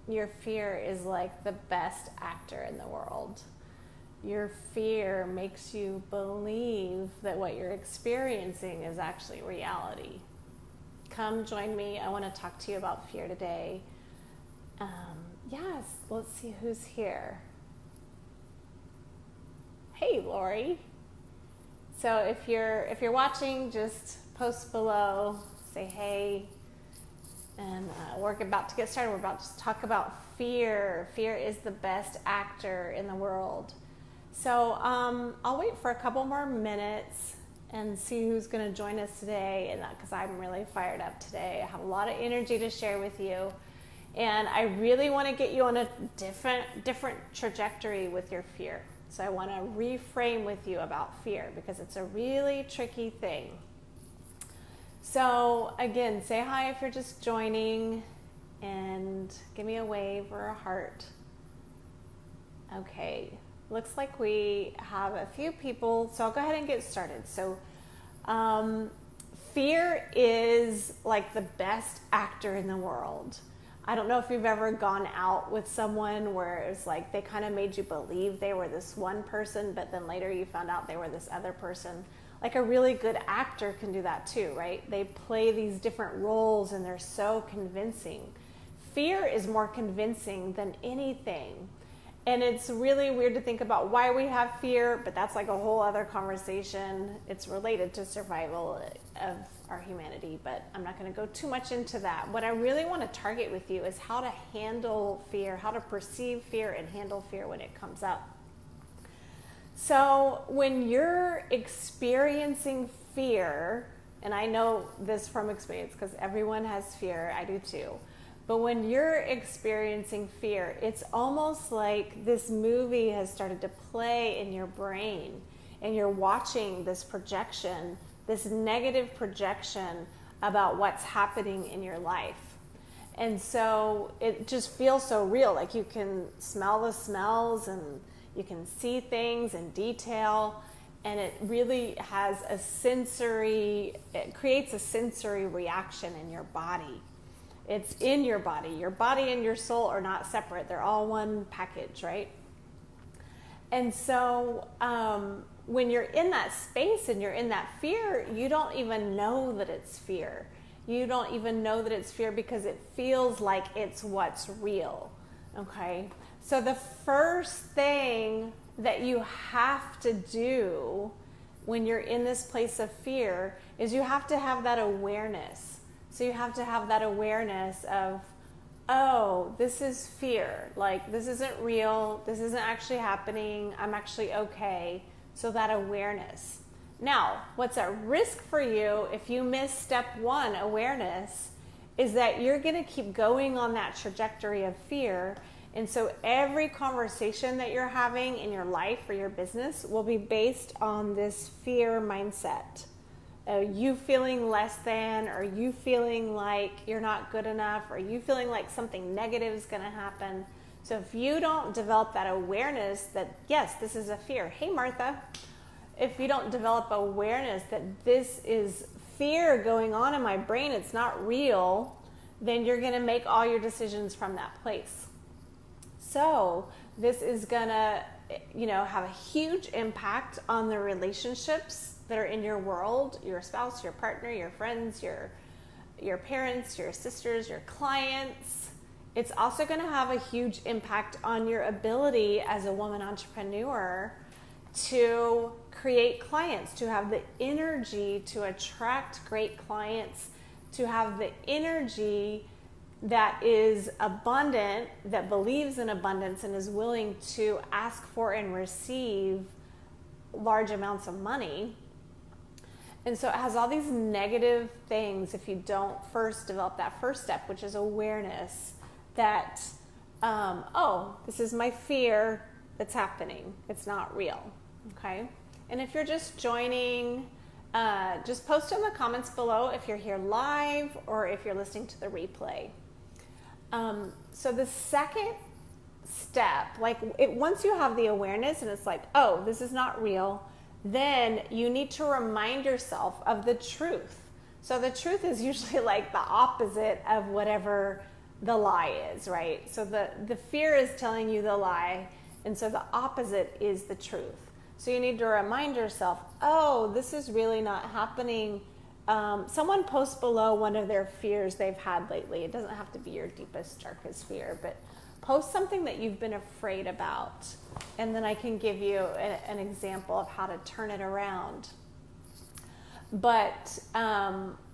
your fear is like the best actor in the world. Your fear makes you believe that what you're experiencing is actually reality. Come join me. I want to talk to you about fear today. Yes, let's see who's here. Hey, Lori. So if you're watching, just post below, say hey, and we're about to get started. We're about to talk about fear. Fear is the best actor in the world. So I'll wait for a couple more minutes and see who's going to join us today, and because I'm really fired up today. I have a lot of energy to share with you, and I really want to get you on a different trajectory with your fear. So I want to reframe with you about fear because it's a really tricky thing. So again, say hi if you're just joining, and give me a wave or a heart. Okay, looks like we have a few people, so I'll go ahead and get started. So fear is like the best actor in the world. I don't know if you've ever gone out with someone where it's like they kind of made you believe they were this one person, but then later you found out they were this other person. Like a really good actor can do that too, right? They play these different roles and they're so convincing. Fear is more convincing than anything. And it's really weird to think about why we have fear, but that's like a whole other conversation. It's related to survival of our humanity, but I'm not going to go too much into that. What I really want to target with you is how to handle fear, how to perceive fear and handle fear when it comes up. So when you're experiencing fear, and I know this from experience because everyone has fear, I do too. But when you're experiencing fear, it's almost like this movie has started to play in your brain, and you're watching this projection, this negative projection about what's happening in your life. And so it just feels so real, like you can smell the smells and you can see things in detail, and it really has it creates a sensory reaction in your body. It's in your body. Your body and your soul are not separate. They're all one package, right? And so when you're in that space and you're in that fear, you don't even know that it's fear. You don't even know that it's fear because it feels like it's what's real, okay? So the first thing that you have to do when you're in this place of fear is you have to have that awareness. So you have to have that awareness of, oh, this is fear. Like, this isn't real. This isn't actually happening. I'm actually okay. So that awareness. Now, what's at risk for you if you miss step one, awareness, is that you're going to keep going on that trajectory of fear. And so every conversation that you're having in your life or your business will be based on this fear mindset. You feeling less than, or you feeling like you're not good enough, or you feeling like something negative is going to happen. So if you don't develop that awareness that, yes, this is a fear. Hey, Martha. If you don't develop awareness that this is fear going on in my brain, it's not real, then you're going to make all your decisions from that place. So this is going to, have a huge impact on the relationships that are in your world, your spouse, your partner, your friends, your parents, your sisters, your clients. It's also going to have a huge impact on your ability as a woman entrepreneur to create clients, to have the energy to attract great clients, to have the energy that is abundant, that believes in abundance and is willing to ask for and receive large amounts of money. And so it has all these negative things if you don't first develop that first step, which is awareness that, this is my fear that's happening. It's not real, okay? And if you're just joining, just post in the comments below if you're here live or if you're listening to the replay. So the second step, once you have the awareness and it's like, oh, this is not real, then you need to remind yourself of the truth. So the truth is usually like the opposite of whatever the lie is, right? So the fear is telling you the lie, and so the opposite is the truth. So you need to remind yourself, oh, this is really not happening. Someone posts below one of their fears they've had lately. It doesn't have to be your deepest, darkest fear, but post something that you've been afraid about, and then I can give you an example of how to turn it around. But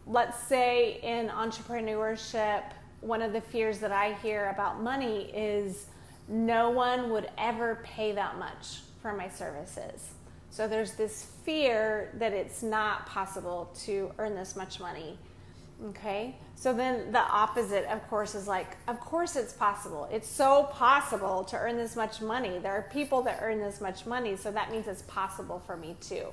let's say in entrepreneurship, one of the fears that I hear about money is no one would ever pay that much for my services. So there's this fear that it's not possible to earn this much money. Okay, so then the opposite, of course, is like, of course it's possible. It's so possible to earn this much money. There are people that earn this much money, so that means it's possible for me too.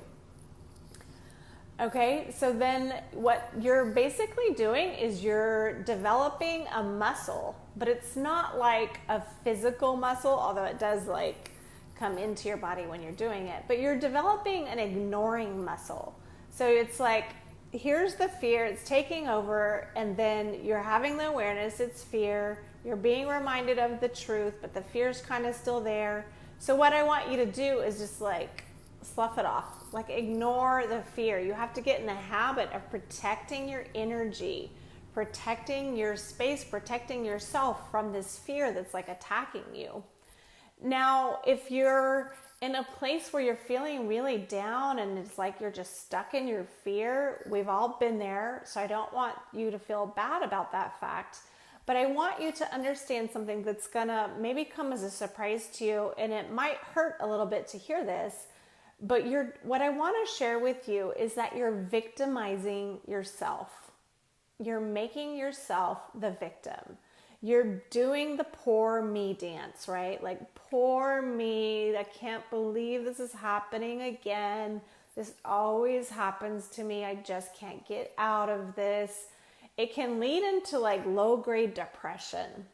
Okay, so then what you're basically doing is you're developing a muscle, but it's not like a physical muscle, although it does like come into your body when you're doing it, but you're developing an ignoring muscle. So it's like, here's the fear, it's taking over, and then you're having the awareness, it's fear, you're being reminded of the truth, but the fear's kind of still there. So what I want you to do is just like slough it off, like ignore the fear. You have to get in the habit of protecting your energy, protecting your space, protecting yourself from this fear that's like attacking you. Now, if you're in a place where you're feeling really down and it's like you're just stuck in your fear, we've all been there, so I don't want you to feel bad about that fact. But I want you to understand something that's gonna maybe come as a surprise to you, and it might hurt a little bit to hear this, but what I want to share with you is that you're victimizing yourself. You're making yourself the victim. You're doing the poor me dance, right? Like, poor me, I can't believe this is happening again. This always happens to me. I just can't get out of this. It can lead into like low-grade depression.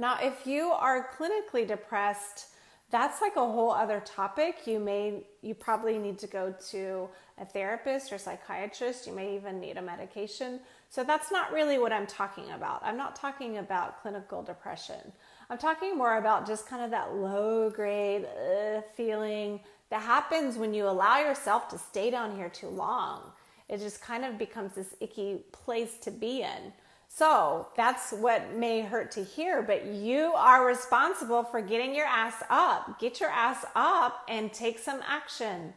Now, if you are clinically depressed, that's like a whole other topic. You probably need to go to a therapist or psychiatrist. You may even need a medication. So that's not really what I'm talking about. I'm not talking about clinical depression. I'm talking more about just kind of that low grade feeling that happens when you allow yourself to stay down here too long. It just kind of becomes this icky place to be in. So that's what may hurt to hear, but you are responsible for getting your ass up. Get your ass up and take some action.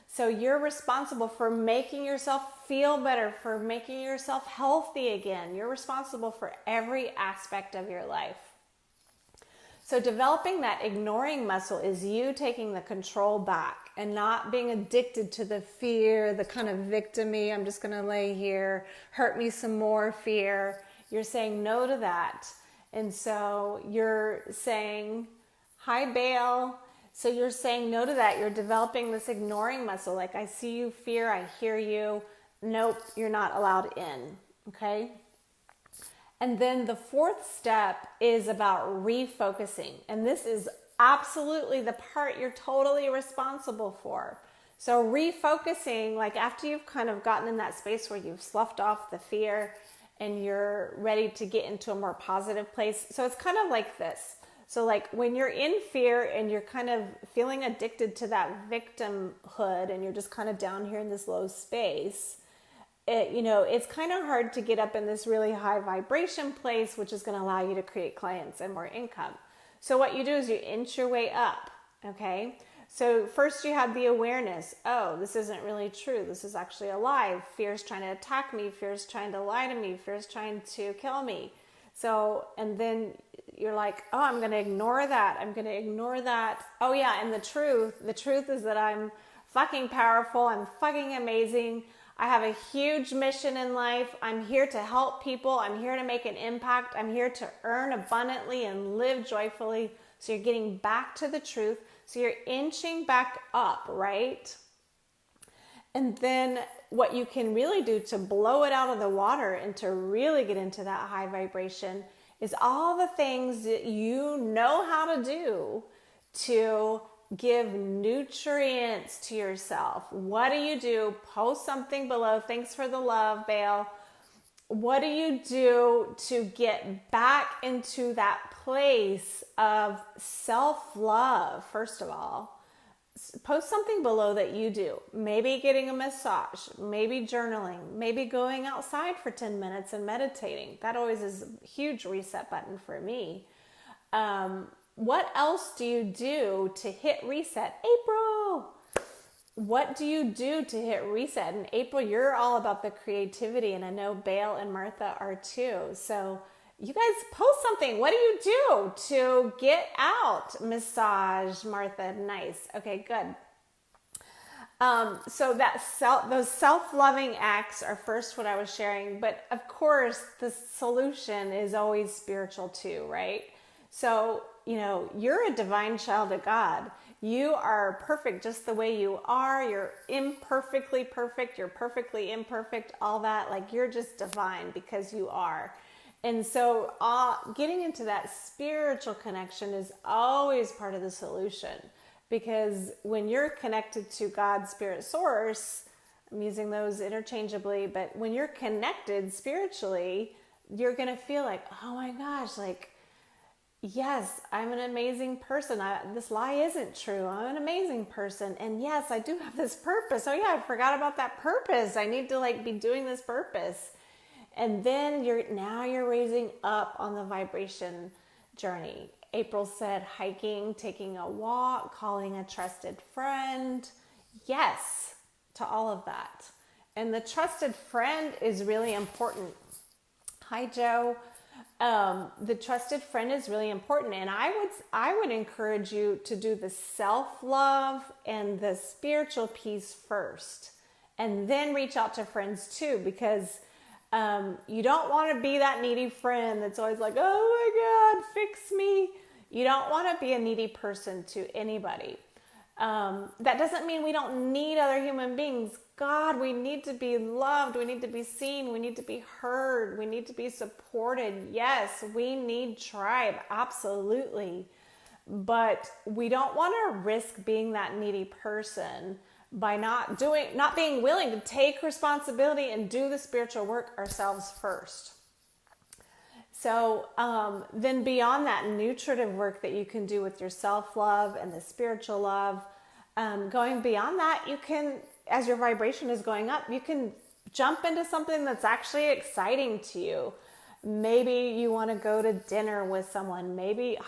So you're responsible for making yourself feel better, for making yourself healthy again. You're responsible for every aspect of your life. So developing that ignoring muscle is you taking the control back and not being addicted to the fear, the kind of victim-y, I'm just going to lay here, hurt me some more fear. You're saying no to that. And so you're saying, hi, Baal. So you're saying no to that. You're developing this ignoring muscle. Like, I see you, fear, I hear you. Nope, you're not allowed in. Okay? And then the fourth step is about refocusing. And this is absolutely the part you're totally responsible for. So refocusing, like after you've kind of gotten in that space where you've sloughed off the fear and you're ready to get into a more positive place. So it's kind of like this. So like when you're in fear and you're kind of feeling addicted to that victimhood and you're just kind of down here in this low space, it's kind of hard to get up in this really high vibration place, which is going to allow you to create clients and more income. So what you do is you inch your way up, okay? So first you have the awareness. Oh, this isn't really true. This is actually a lie. Fear's trying to attack me. Fear's trying to lie to me. Fear's trying to kill me. So, and then you're like, oh, I'm going to ignore that. I'm going to ignore that. Oh yeah, and the truth is that I'm fucking powerful. I'm fucking amazing. I have a huge mission in life. I'm here to help people. I'm here to make an impact. I'm here to earn abundantly and live joyfully. So you're getting back to the truth. So you're inching back up, right? And then what you can really do to blow it out of the water and to really get into that high vibration is all the things that you know how to do to give nutrients to yourself. What do? Post something below. Thanks for the love, Baal. what do you do to get back into that place of self-love? First of all, post something below that you do. Maybe getting a massage, maybe journaling, maybe going outside for 10 minutes and meditating. That always is a huge reset button for me. What else do you do to hit reset? April! What do you do to hit reset? In April, you're all about the creativity, and I know Bale and Martha are too. So you guys post something. What do you do to get out? Massage, Martha, nice. Okay, good. So those self-loving acts are first what I was sharing, but of course the solution is always spiritual too, right? So, you're a divine child of God. You are perfect just the way you are. You're imperfectly perfect. You're perfectly imperfect, all that. Like, you're just divine because you are. And so getting into that spiritual connection is always part of the solution, because when you're connected to God's spirit source, I'm using those interchangeably, but when you're connected spiritually, you're going to feel like, oh my gosh, like, yes, I'm an amazing person. This lie isn't true. I'm an amazing person. And yes, I do have this purpose. Oh yeah, I forgot about that purpose. I need to be doing this purpose. And then you're raising up on the vibration journey. April said hiking, taking a walk, calling a trusted friend. Yes, to all of that. And the trusted friend is really important. Hi, Joe. The trusted friend is really important, and I would encourage you to do the self-love and the spiritual piece first, and then reach out to friends too, because you don't want to be that needy friend that's always like, oh my God, fix me. You don't want to be a needy person to anybody. That doesn't mean we don't need other human beings. God, we need to be loved. We need to be seen. We need to be heard. We need to be supported. Yes, we need tribe. Absolutely. But we don't want to risk being that needy person by not being willing to take responsibility and do the spiritual work ourselves first. So then beyond that nutritive work that you can do with your self-love and the spiritual love, going beyond that, you can, as your vibration is going up, you can jump into something that's actually exciting to you. Maybe you want to go to dinner with someone. Maybe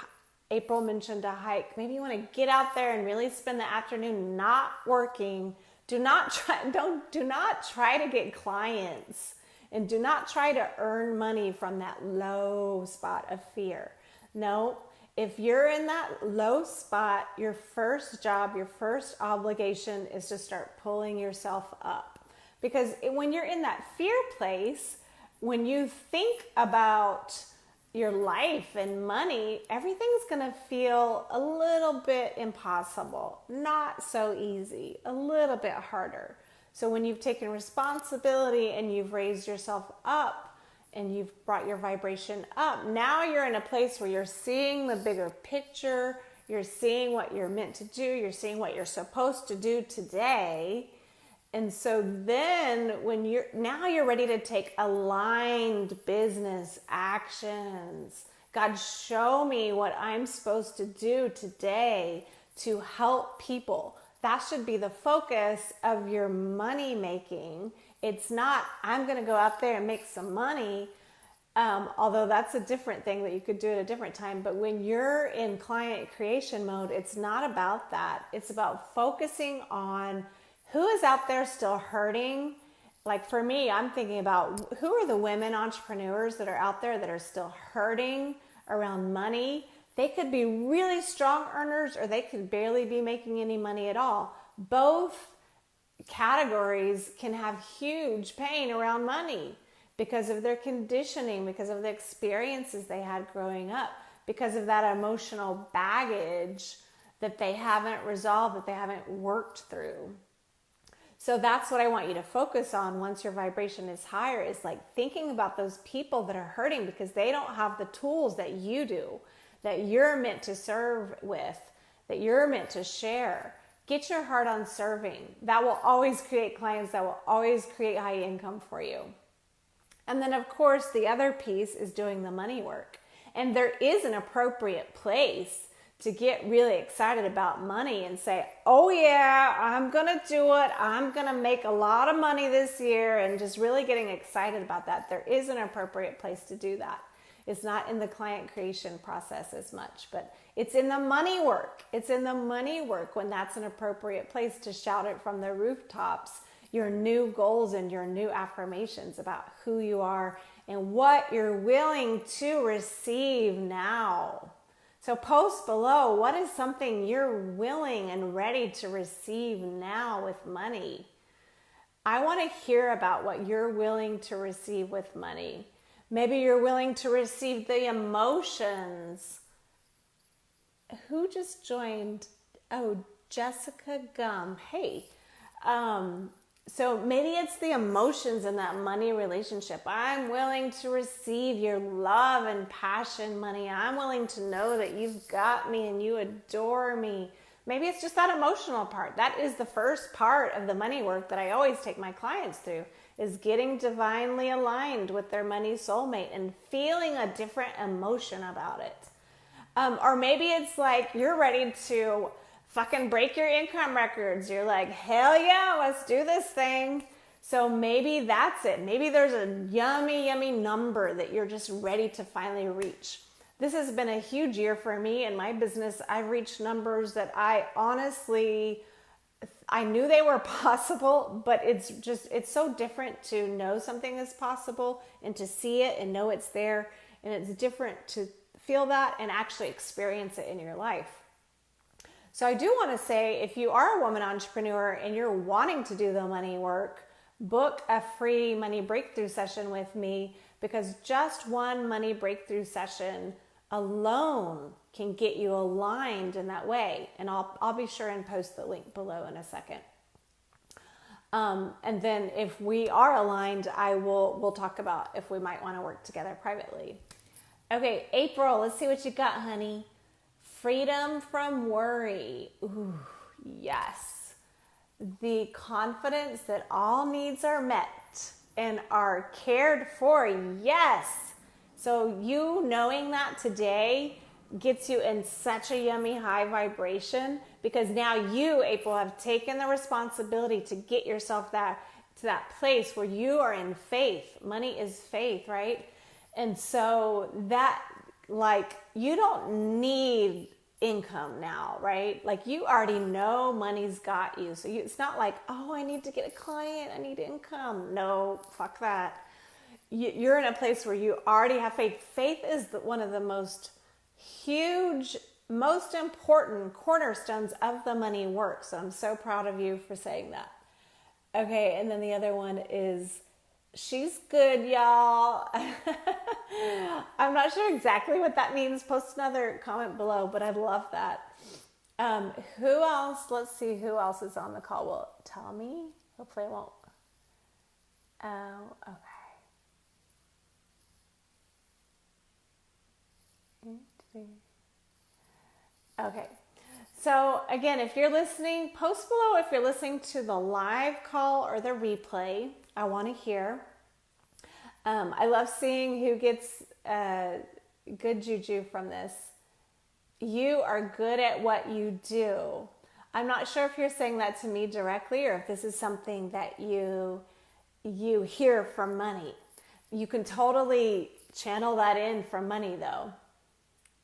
April mentioned a hike. Maybe you want to get out there and really spend the afternoon not working. Do not try to get clients, and do not try to earn money from that low spot of fear. No, if you're in that low spot, your first job, your first obligation is to start pulling yourself up. Because when you're in that fear place, when you think about your life and money, everything's going to feel a little bit impossible, not so easy, a little bit harder. So when you've taken responsibility and you've raised yourself up and you've brought your vibration up, now you're in a place where you're seeing the bigger picture, you're seeing what you're meant to do, you're seeing what you're supposed to do today. And so then you're ready to take aligned business actions. God, show me what I'm supposed to do today to help people. That should be the focus of your money making. It's not, I'm going to go out there and make some money, although that's a different thing that you could do at a different time. But when you're in client creation mode, it's not about that. It's about focusing on who is out there still hurting. Like for me, I'm thinking about who are the women entrepreneurs that are out there that are still hurting around money. They could be really strong earners, or they could barely be making any money at all. Both categories can have huge pain around money because of their conditioning, because of the experiences they had growing up, because of that emotional baggage that they haven't resolved, that they haven't worked through. So that's what I want you to focus on once your vibration is higher, is like thinking about those people that are hurting because they don't have the tools that you do, that you're meant to serve with, that you're meant to share. Get your heart on serving. That will always create clients. That will always create high income for you. And then, of course, the other piece is doing the money work. And there is an appropriate place to get really excited about money and say, oh yeah, I'm going to do it. I'm going to make a lot of money this year, and just really getting excited about that. There is an appropriate place to do that. It's not in the client creation process as much, but it's in the money work. It's in the money work when that's an appropriate place to shout it from the rooftops, your new goals and your new affirmations about who you are and what you're willing to receive now. So post below, what is something you're willing and ready to receive now with money? I want to hear about what you're willing to receive with money. Maybe you're willing to receive the emotions. Who just joined? Oh, Jessica Gum. Hey. So maybe it's the emotions in that money relationship. I'm willing to receive your love and passion, money. I'm willing to know that you've got me and you adore me. Maybe it's just that emotional part. That is the first part of the money work that I always take my clients through, is getting divinely aligned with their money soulmate and feeling a different emotion about it. Or maybe it's like you're ready to fucking break your income records. You're like, hell yeah, let's do this thing. So maybe that's it. Maybe there's a yummy, yummy number that you're just ready to finally reach. This has been a huge year for me in my business. I've reached numbers that I knew they were possible, but it's so different to know something is possible and to see it and know it's there. And it's different to feel that and actually experience it in your life. So I do want to say, if you are a woman entrepreneur and you're wanting to do the money work, book a free money breakthrough session with me, because just one money breakthrough session alone can get you aligned in that way. And I'll be sure and post the link below in a second. And then if we are aligned, we'll talk about if we might want to work together privately. Okay, April, let's see what you got, honey. Freedom from worry. Ooh, yes. The confidence that all needs are met and are cared for. Yes. So you knowing that today gets you in such a yummy high vibration, because now you, April, have taken the responsibility to get yourself to that place where you are in faith. Money is faith, right? And so that, like, you don't need income now, right? Like, you already know money's got you. So it's not like, oh, I need to get a client, I need income. No, fuck that. You're in a place where you already have faith. Faith is one of the most huge, most important cornerstones of the money work. So I'm so proud of you for saying that. Okay, and then the other one is, she's good, y'all. I'm not sure exactly what that means. Post another comment below, but I'd love that. Who else? Let's see who else is on the call. Will it tell me? Hopefully it won't. Oh, okay. Okay. So again, if you're listening, post below if you're listening to the live call or the replay. I want to hear. I love seeing who gets good juju from this. You are good at what you do. I'm not sure if you're saying that to me directly or if this is something that you hear from money. You can totally channel that in from money though.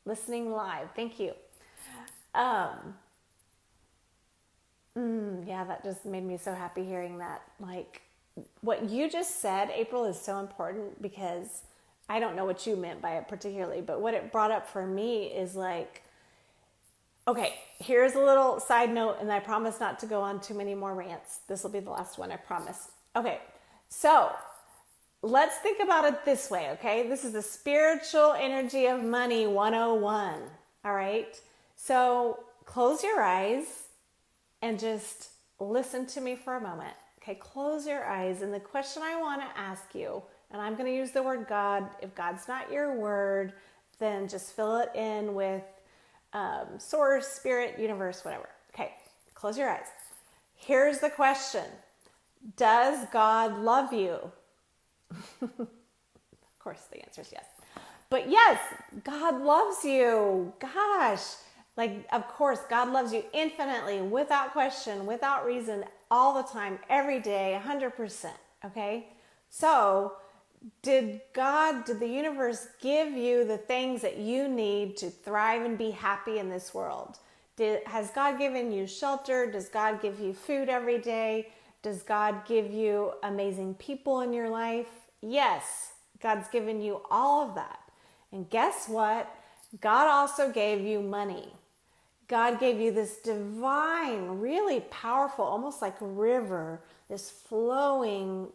Listening live. Thank you. Yeah, that just made me so happy hearing that. Like, what you just said, April, is so important, because I don't know what you meant by it particularly, but what it brought up for me is like, okay, here's a little side note, and I promise not to go on too many more rants. This will be the last one, I promise. Okay, so let's think about it this way, okay? This is the spiritual energy of money 101, all right? So close your eyes and just listen to me for a moment. Okay, close your eyes. And the question I want to ask you, and I'm going to use the word God. If God's not your word, then just fill it in with source, spirit, universe, whatever. Okay, close your eyes. Here's the question. Does God love you? course, the answer is yes. But yes, God loves you. Gosh, like, of course, God loves you infinitely, without question, without reason, all the time, every day, 100%. Okay? So, did the universe give you the things that you need to thrive and be happy in this world? Has God given you shelter? Does God give you food every day? Does God give you amazing people in your life? Yes, God's given you all of that. And guess what? God also gave you money. God gave you this divine, really powerful, almost like a river, this flowing,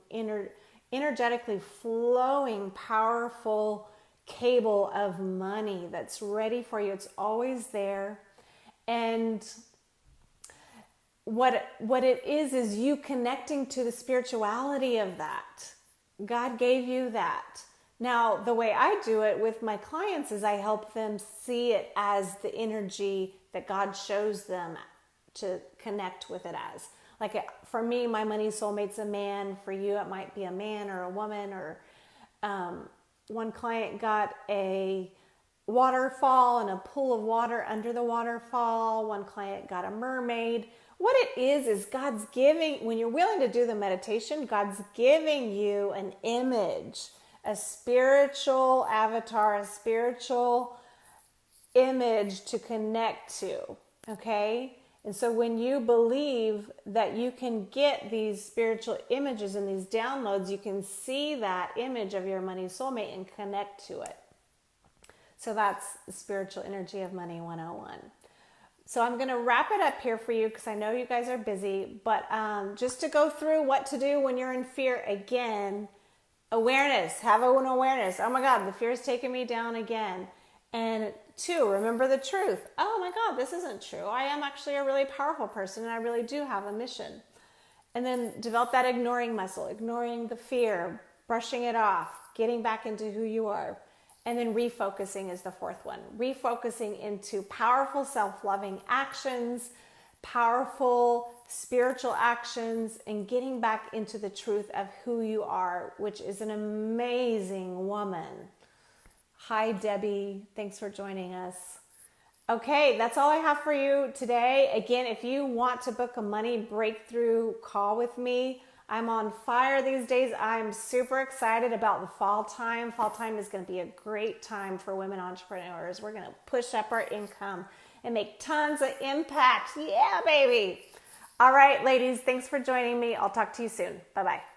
energetically flowing, powerful cable of money that's ready for you. It's always there. And what it is you connecting to the spirituality of that. God gave you that. Now, the way I do it with my clients is I help them see it as the energy that God shows them to connect with it as. Like, for me, my money soulmate's a man. For you, it might be a man or a woman. Or one client got a waterfall and a pool of water under the waterfall. One client got a mermaid. What it is God's giving, when you're willing to do the meditation, God's giving you an image, a spiritual avatar, a spiritual image to connect to, okay? And so when you believe that you can get these spiritual images and these downloads, you can see that image of your money soulmate and connect to it. So that's the spiritual energy of money 101. So I'm going to wrap it up here for you because I know you guys are busy, but just to go through what to do when you're in fear again. Awareness, have an awareness. Oh my God, the fear is taking me down again. And 2, remember the truth. Oh my God, this isn't true. I am actually a really powerful person and I really do have a mission. And then develop that ignoring muscle, ignoring the fear, brushing it off, getting back into who you are. And then refocusing is the 4th one. Refocusing into powerful self-loving actions, powerful spiritual actions, and getting back into the truth of who you are, which is an amazing woman. Hi, Debbie. Thanks for joining us. Okay, that's all I have for you today. Again, if you want to book a money breakthrough call with me, I'm on fire these days. I'm super excited about the fall time. Fall time is going to be a great time for women entrepreneurs. We're going to push up our income and make tons of impact. Yeah, baby. All right, ladies, thanks for joining me. I'll talk to you soon. Bye-bye.